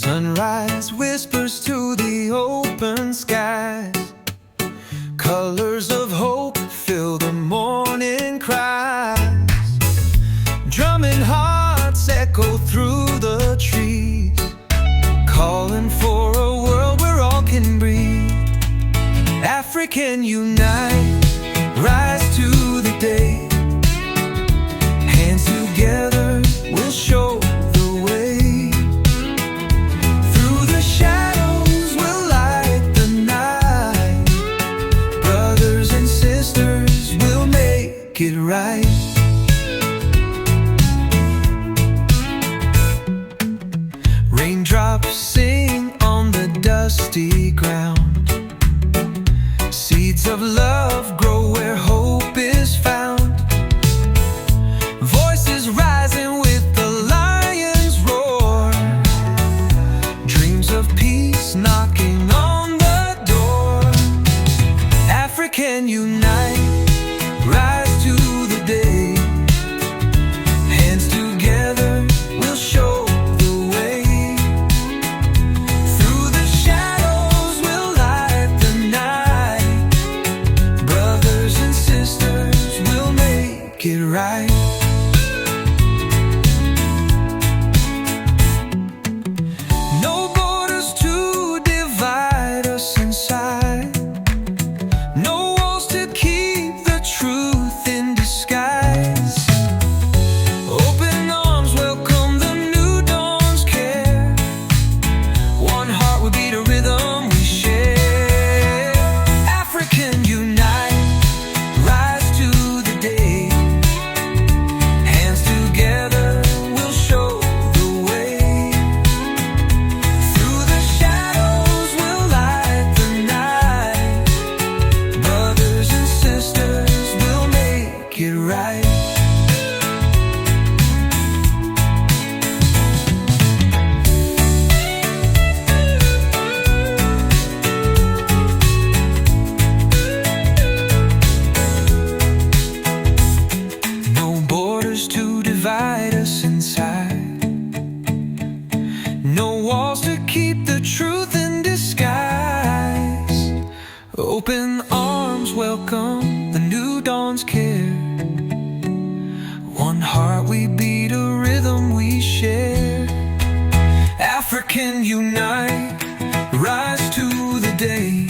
Sunrise whispers to the open skies. Colors of hope fill the morning cries. Drumming hearts echo through the trees, calling for a world where all can breathe. African unite, rise to the day. Hands together we'll show the way. Through the shadows we'll light the night. Brothers and sisters, we'll make it right. Raindrops sing on the dusty ground. Seeds of love grow where hope is found. Voices rising with the lion's roar. Dreams of peace knocking on the door. African unite, rise to the day. Hands together we'll show the way. Through the shadows we'll light the night. Brothers and sisters, we'll make it right. No borders to divide us inside. No walls to keep the truth in disguise. Open arms welcome the new dawn's care. One heart will beat a rhythm we share. African unite, rise to the day. Hands together we'll show the way. Through the shadows we'll light the night. Brothers and sisters, we'll make it right. No borders to divide us inside. No walls to keep the truth in disguise. Open arms welcome the new dawn's care. One heart we beat, a rhythm we share. African unite, rise to the day.